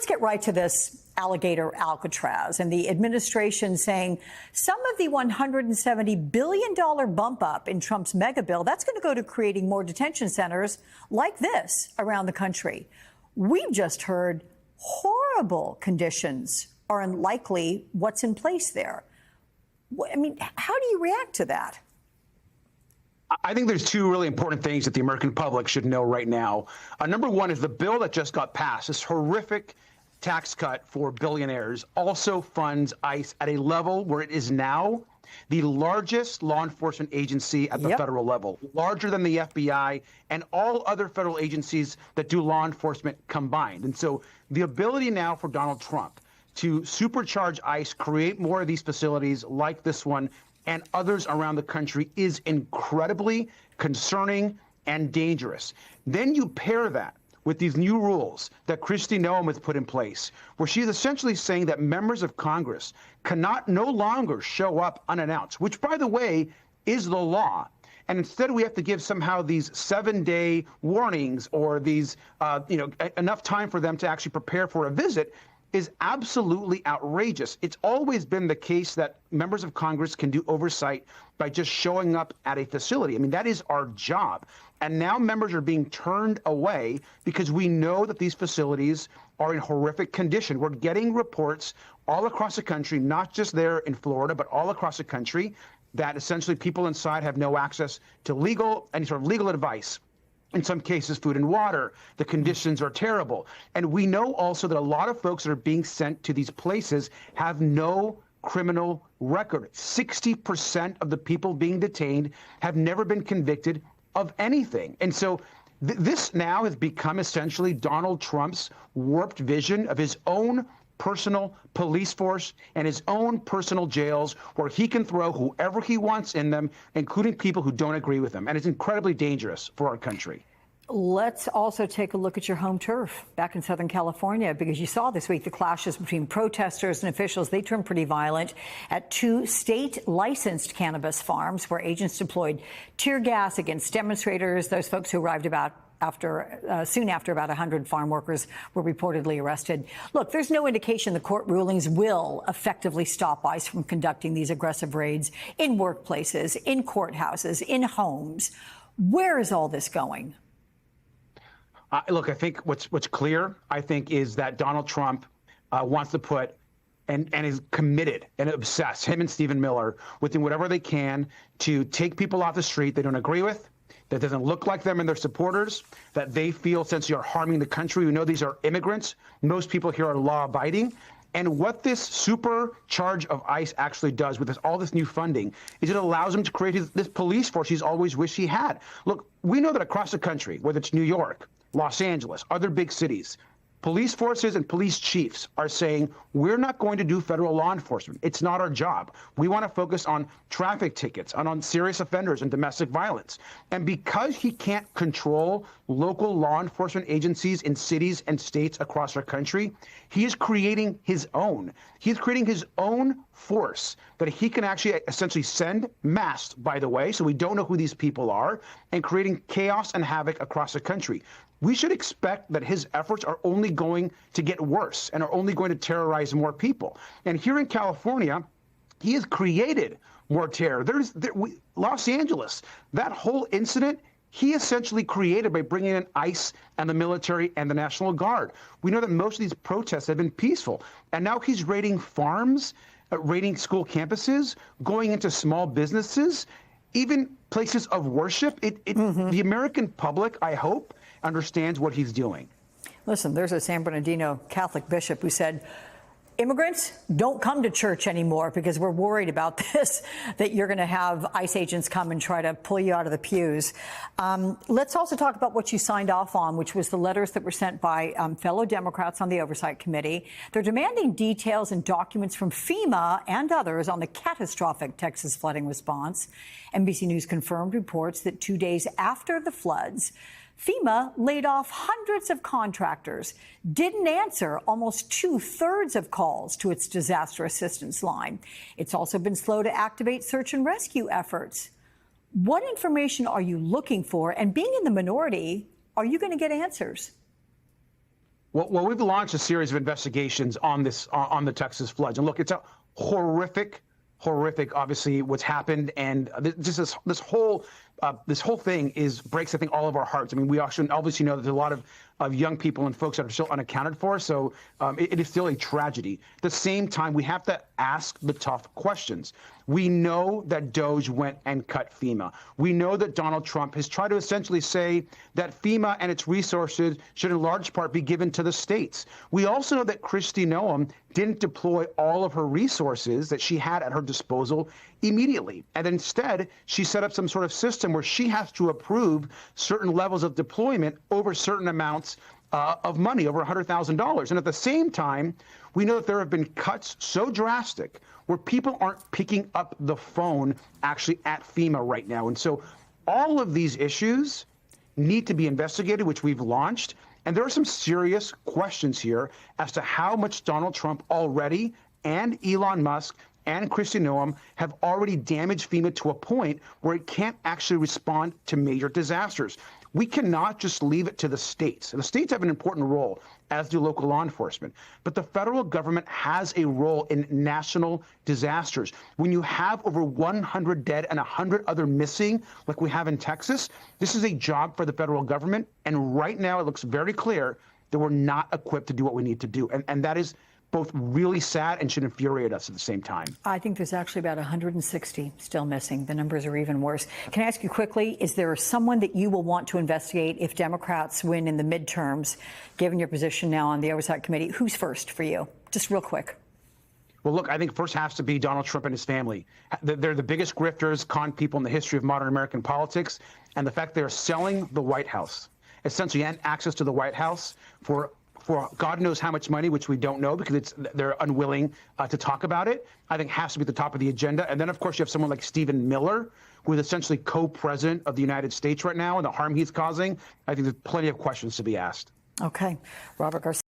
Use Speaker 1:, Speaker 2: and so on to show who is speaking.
Speaker 1: let's get right to this alligator Alcatraz and the administration saying some of the $170 billion bump up in Trump's mega bill, that's going to go to creating more detention centers like this around the country. We've just heard horrible conditions are unlikely what's in place there. I mean, how do you react to that?
Speaker 2: I think there's two really important things that the American public should know right now. Number one is the bill that just got passed, this horrific tax cut for billionaires, also funds ICE at a level where it is now the largest law enforcement agency at the federal level, larger than the FBI and all other federal agencies that do law enforcement combined. And so the ability now for Donald Trump to supercharge ICE, create more of these facilities like this one, and others around the country is incredibly concerning and dangerous. Then you pair that with these new rules that Kristi Noem has put in place, where she's essentially saying that members of Congress cannot no longer show up unannounced, which, by the way, is the law. And instead, we have to give somehow these 7-day warnings or these, enough time for them to actually prepare for a visit, is absolutely outrageous. It's always been the case that members of Congress can do oversight by just showing up at a facility. I mean, that is our job. And now members are being turned away because we know that these facilities are in horrific condition. We're getting reports all across the country, not just there in Florida, but all across the country, that essentially people inside have no access to any sort of legal advice. In some cases, food and water. The conditions are terrible. And we know also that a lot of folks that are being sent to these places have no criminal record. 60% of the people being detained have never been convicted of anything. And so this now has become essentially Donald Trump's warped vision of his own personal police force and his own personal jails where he can throw whoever he wants in them, including people who don't agree with him. And it's incredibly dangerous for our country.
Speaker 1: Let's also take a look at your home turf back in Southern California, because you saw this week the clashes between protesters and officials. They turned pretty violent at 2 state-licensed cannabis farms where agents deployed tear gas against demonstrators. Those folks who arrived soon after about 100 farm workers were reportedly arrested. Look, there's no indication the court rulings will effectively stop ICE from conducting these aggressive raids in workplaces, in courthouses, in homes. Where is all this going?
Speaker 2: Look, I think what's clear, I think, is that Donald Trump wants to put and is committed and obsessed, him and Stephen Miller, with doing whatever they can to take people off the street they don't agree with, that doesn't look like them and their supporters, that they feel essentially are harming the country. We know these are immigrants. Most people here are law-abiding. And what this super charge of ICE actually does with all this new funding is it allows him to create this police force he's always wished he had. Look, we know that across the country, whether it's New York, Los Angeles, other big cities, police forces and police chiefs are saying, we're not going to do federal law enforcement. It's not our job. We want to focus on traffic tickets and on serious offenders and domestic violence. And because he can't control local law enforcement agencies in cities and states across our country, he is creating his own. He's creating his own force that he can actually essentially send masked, by the way, so we don't know who these people are, and creating chaos and havoc across the country. We should expect that his efforts are only going to get worse and are only going to terrorize more people. And here in California, he has created more terror. Los Angeles, that whole incident, he essentially created by bringing in ICE and the military and the National Guard. We know that most of these protests have been peaceful. And now he's raiding farms, raiding school campuses, going into small businesses, even places of worship. The American public, I hope, understands what he's doing.
Speaker 1: Listen, there's a San Bernardino Catholic bishop who said, immigrants don't come to church anymore because we're worried about this, that you're going to have ICE agents come and try to pull you out of the pews. Let's also talk about what you signed off on, which was the letters that were sent by fellow Democrats on the Oversight Committee. They're demanding details and documents from FEMA and others on the catastrophic Texas flooding response. NBC News confirmed reports that 2 days after the floods, FEMA laid off hundreds of contractors, didn't answer almost 2/3 of calls to its disaster assistance line. It's also been slow to activate search and rescue efforts. What information are you looking for? And being in the minority, are you going to get answers?
Speaker 2: Well, we've launched a series of investigations on this, on the Texas floods. And look, it's a horrific, obviously, what's happened. And this whole thing breaks, I think, all of our hearts. I mean, we obviously know that there's a lot of young people and folks that are still unaccounted for. So it is still a tragedy. At the same time, we have to ask the tough questions. We know that DOJ went and cut FEMA. We know that Donald Trump has tried to essentially say that FEMA and its resources should in large part be given to the states. We also know that Kristi Noem didn't deploy all of her resources that she had at her disposal immediately. And instead, she set up some sort of system where she has to approve certain levels of deployment over certain amounts of money, over $100,000. And at the same time, we know that there have been cuts so drastic where people aren't picking up the phone actually at FEMA right now. And so all of these issues need to be investigated, which we've launched. And there are some serious questions here as to how much Donald Trump already and Elon Musk and Kristi Noem have already damaged FEMA to a point where it can't actually respond to major disasters. We cannot just leave it to the states. And the states have an important role, as do local law enforcement. But the federal government has a role in national disasters. When you have over 100 dead and 100 other missing, like we have in Texas, this is a job for the federal government. And right now, it looks very clear that we're not equipped to do what we need to do. And that is both really sad and should infuriate us at the same time.
Speaker 1: I think there's actually about 160 still missing. The numbers are even worse. Can I ask you quickly, is there someone that you will want to investigate if Democrats win in the midterms, given your position now on the Oversight Committee? Who's first for you? Just real quick.
Speaker 2: Well, look, I think first has to be Donald Trump and his family. They're the biggest grifters, con people in the history of modern American politics. And the fact they're selling the White House, essentially, and access to the White House for God knows how much money, which we don't know because they're unwilling to talk about it, I think has to be at the top of the agenda. And then, of course, you have someone like Stephen Miller, who is essentially co-president of the United States right now, and the harm he's causing. I think there's plenty of questions to be asked.
Speaker 1: Okay. Robert Garcia.